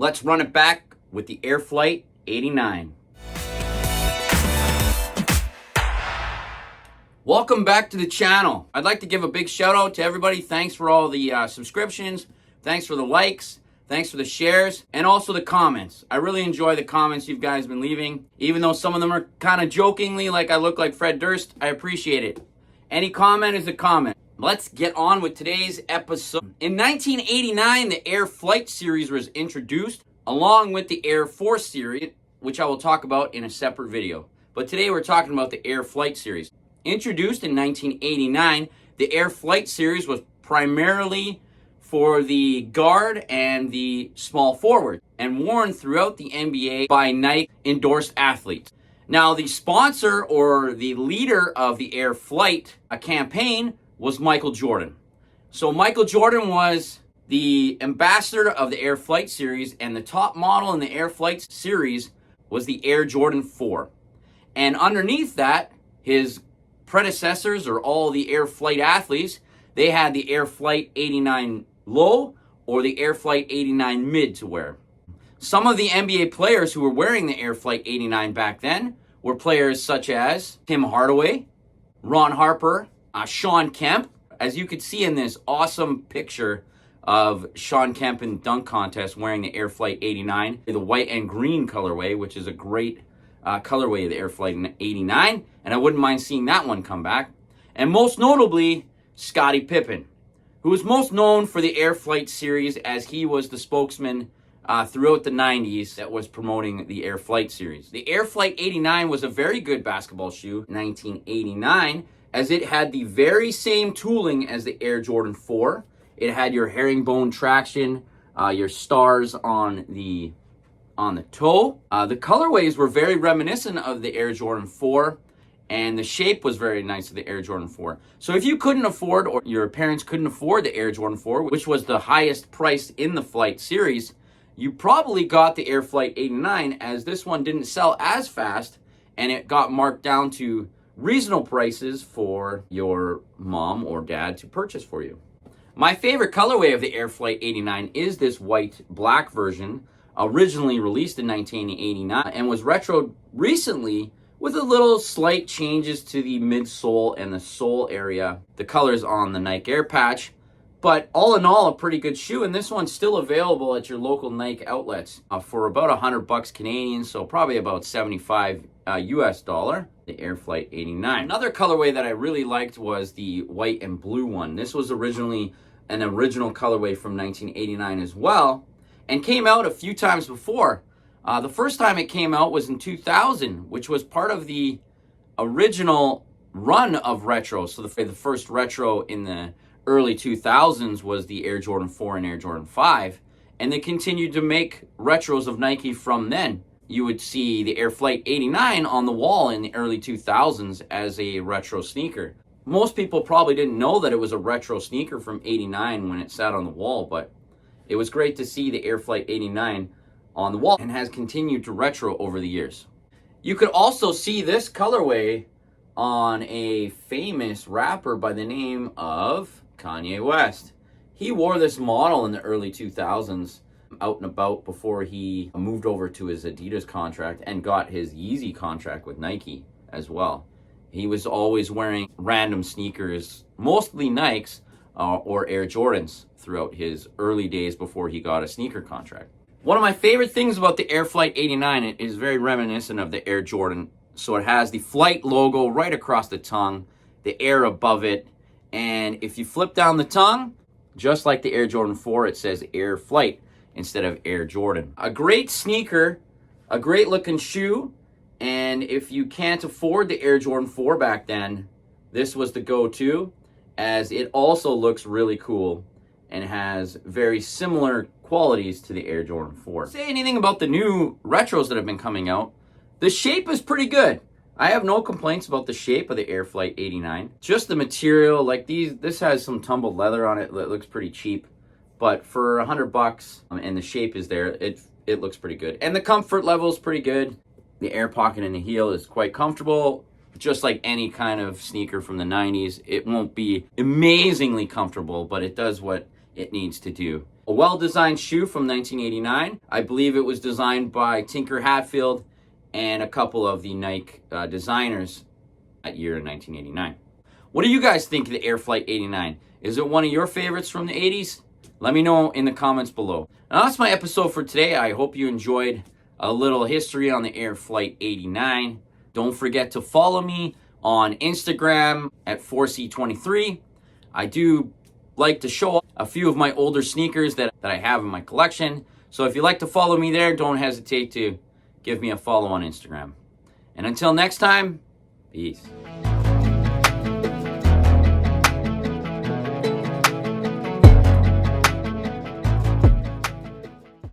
Let's run it back with the Air Flight 89. Welcome back to the channel. I'd like to give a big shout out to everybody. Thanks for all the subscriptions. Thanks for the likes. Thanks for the shares and also the comments. I really enjoy the comments you guys been leaving. Even though some of them are kind of jokingly like I look like Fred Durst, I appreciate it. Any comment is a comment. Let's get on with today's episode. In 1989, the Air Flight series was introduced along with the Air Force series, which I will talk about in a separate video. But today we're talking about the Air Flight series. Introduced in 1989, the Air Flight series was primarily for the guard and the small forward and worn throughout the NBA by Nike endorsed athletes. Now, the sponsor or the leader of the Air Flight campaign was Michael Jordan. So Michael Jordan was the ambassador of the Air Flight series, and the top model in the Air Flight series was the Air Jordan 4. And underneath that, his predecessors or all the Air Flight athletes, they had the Air Flight 89 low or the Air Flight 89 mid to wear. Some of the NBA players who were wearing the Air Flight 89 back then were players such as Tim Hardaway, Ron Harper, Shawn Kemp. As you could see in this awesome picture of Shawn Kemp in the dunk contest wearing the Air Flight 89, the white and green colorway, which is a great colorway of the Air Flight 89, and I wouldn't mind seeing that one come back. And most notably, Scottie Pippen, who was most known for the Air Flight series as he was the spokesman throughout the 90s that was promoting the Air Flight series. The Air Flight 89 was a very good basketball shoe in 1989, as it had the very same tooling as the Air Jordan 4. It had your herringbone traction, your stars on the toe. The colorways were very reminiscent of the Air Jordan 4, and the shape was very nice of the Air Jordan 4. So if you couldn't afford, or your parents couldn't afford the Air Jordan 4, which was the highest price in the Flight series, you probably got the Air Flight 89, as this one didn't sell as fast, and it got marked down to reasonable prices for your mom or dad to purchase for you. My favorite colorway of the Air Flight 89 is this white black version, originally released in 1989 and was retroed recently with a little slight changes to the midsole and the sole area, the colors on the Nike Air patch. But all in all, a pretty good shoe, and this one's still available at your local Nike outlets for about $100 Canadian, so probably about 75 US dollar, the Air Flight 89. Another colorway that I really liked was the white and blue one. This was originally an original colorway from 1989 as well, and came out a few times before. The first time it came out was in 2000, which was part of the original run of retro. So the first retro in the early 2000s was the Air Jordan 4 and Air Jordan 5, and they continued to make retros of Nike from then. You would see the Air Flight 89 on the wall in the early 2000s as a retro sneaker. Most people probably didn't know that it was a retro sneaker from 89 when it sat on the wall, but it was great to see the Air Flight 89 on the wall and has continued to retro over the years. You could also see this colorway on a famous rapper by the name of Kanye West. He wore this model in the early 2000s out and about before he moved over to his Adidas contract and got his Yeezy contract with Nike as well. He was always wearing random sneakers, mostly Nikes or Air Jordans throughout his early days before he got a sneaker contract. One of my favorite things about the Air Flight 89, it is very reminiscent of the Air Jordan. So it has the Flight logo right across the tongue, the Air above it, and if you flip down the tongue, just like the Air Jordan 4, it says Air Flight instead of Air Jordan. A great sneaker, a great looking shoe, and if you can't afford the Air Jordan 4 back then, this was the go-to, as it also looks really cool and has very similar qualities to the Air Jordan 4. Say anything about the new retros that have been coming out, the shape is pretty good. I have no complaints about the shape of the Air Flight 89. Just the material, like this has some tumbled leather on it that looks pretty cheap. But for $100 and the shape is there, it looks pretty good. And the comfort level is pretty good. The air pocket in the heel is quite comfortable. Just like any kind of sneaker from the 90s, it won't be amazingly comfortable, but it does what it needs to do. A well-designed shoe from 1989. I believe it was designed by Tinker Hatfield and a couple of the Nike designers that year in 1989. What do you guys think of the Air Flight 89? Is it one of your favorites from the 80s? Let me know in the comments below. Now that's my episode for today. I hope you enjoyed a little history on the Air Flight 89. Don't forget to follow me on Instagram at 4C23. I do like to show a few of my older sneakers that I have in my collection. So if you like to follow me there, don't hesitate to give me a follow on Instagram. And until next time, peace.